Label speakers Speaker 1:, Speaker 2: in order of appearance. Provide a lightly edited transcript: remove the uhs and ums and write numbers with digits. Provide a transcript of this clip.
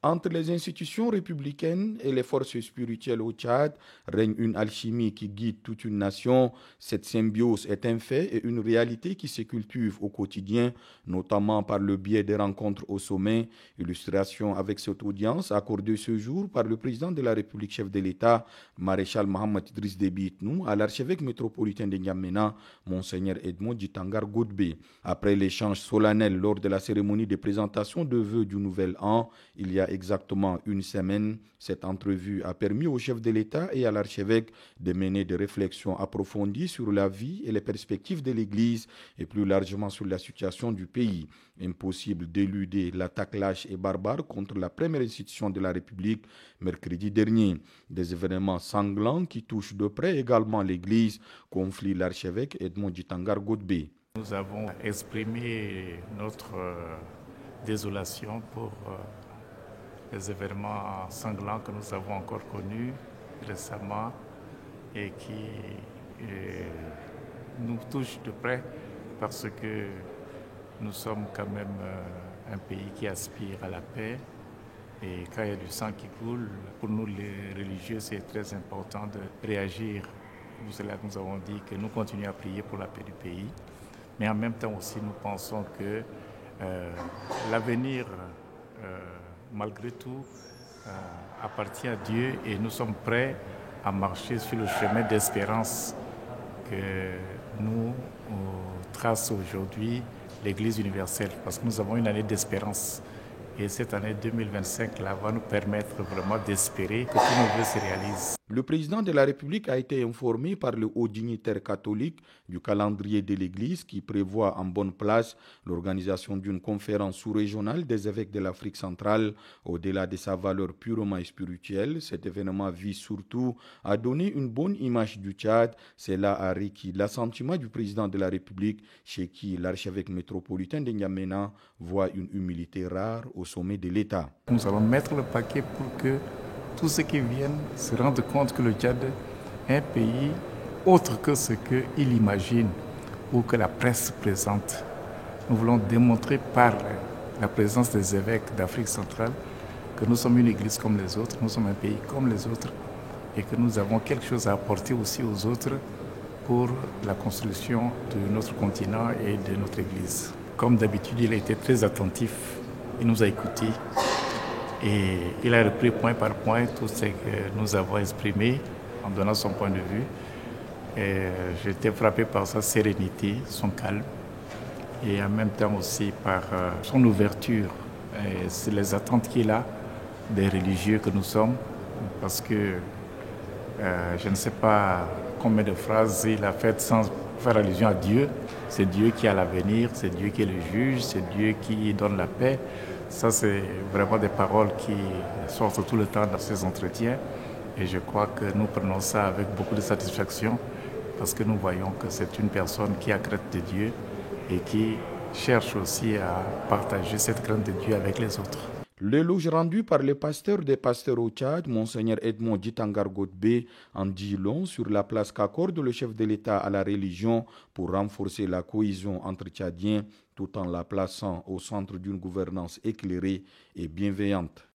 Speaker 1: Entre les institutions républicaines et les forces spirituelles au Tchad règne une alchimie qui guide toute une nation. Cette symbiose est un fait et une réalité qui se cultive au quotidien, notamment par le biais des rencontres au sommet. Illustration avec cette audience accordée ce jour par le président de la République, chef de l'État, maréchal Mohamed Idriss Déby Itnou, à l'archevêque métropolitain de N'Djamena, Monseigneur Edmond Djitangar Godbé. Après l'échange solennel lors de la cérémonie de présentation de vœux du nouvel an, il y a exactement une semaine, cette entrevue a permis au chef de l'État et à l'archevêque de mener des réflexions approfondies sur la vie et les perspectives de l'Église et plus largement sur la situation du pays. Impossible d'éluder l'attaque lâche et barbare contre la première institution de la République mercredi dernier. Des événements sanglants qui touchent de près également l'Église, conflit l'archevêque Edmond Djitangar Godbé.
Speaker 2: Nous avons exprimé notre désolation pour les événements sanglants que nous avons encore connus récemment et qui nous touchent de près parce que nous sommes quand même un pays qui aspire à la paix et quand il y a du sang qui coule, pour nous les religieux c'est très important de réagir. Pour cela nous avons dit que nous continuons à prier pour la paix du pays, mais en même temps aussi nous pensons que l'avenir malgré tout, appartient à Dieu et nous sommes prêts à marcher sur le chemin d'espérance que nous trace aujourd'hui l'Église universelle, parce que nous avons une année d'espérance. Et cette année 2025 là, va nous permettre vraiment d'espérer que tous nos vœux se réalisent.
Speaker 1: Le président de la République a été informé par le haut dignitaire catholique du calendrier de l'Église qui prévoit en bonne place l'organisation d'une conférence sous-régionale des évêques de l'Afrique centrale. Au-delà de sa valeur purement spirituelle, cet événement vise surtout à donner une bonne image du Tchad. Cela a requis l'assentiment du président de la République, chez qui l'archevêque métropolitain de N'Djamena voit une humilité rare au sommet de l'État.
Speaker 2: Nous allons mettre le paquet pour que tous ceux qui viennent se rendent compte que le Tchad est un pays autre que ce qu'ils imaginent ou que la presse présente. Nous voulons démontrer par la présence des évêques d'Afrique centrale que nous sommes une église comme les autres, nous sommes un pays comme les autres et que nous avons quelque chose à apporter aussi aux autres pour la construction de notre continent et de notre église. Comme d'habitude, il a été très attentif, il nous a écoutés. Et il a repris point par point tout ce que nous avons exprimé en donnant son point de vue. J'ai été frappé par sa sérénité, son calme et en même temps aussi par son ouverture. C'est les attentes qu'il a des religieux que nous sommes parce que je ne sais pas combien de phrases il a faites sans faire allusion à Dieu. C'est Dieu qui a l'avenir, c'est Dieu qui est le juge, c'est Dieu qui donne la paix. Ça, c'est vraiment des paroles qui sortent tout le temps dans ces entretiens. Et je crois que nous prenons ça avec beaucoup de satisfaction parce que nous voyons que c'est une personne qui a crainte de Dieu et qui cherche aussi à partager cette crainte de Dieu avec les autres.
Speaker 1: L'éloge rendu par le pasteur des pasteurs au Tchad, Monseigneur Edmond Djitangar Godbé, en dit long sur la place qu'accorde le chef de l'État à la religion pour renforcer la cohésion entre Tchadiens tout en la plaçant au centre d'une gouvernance éclairée et bienveillante.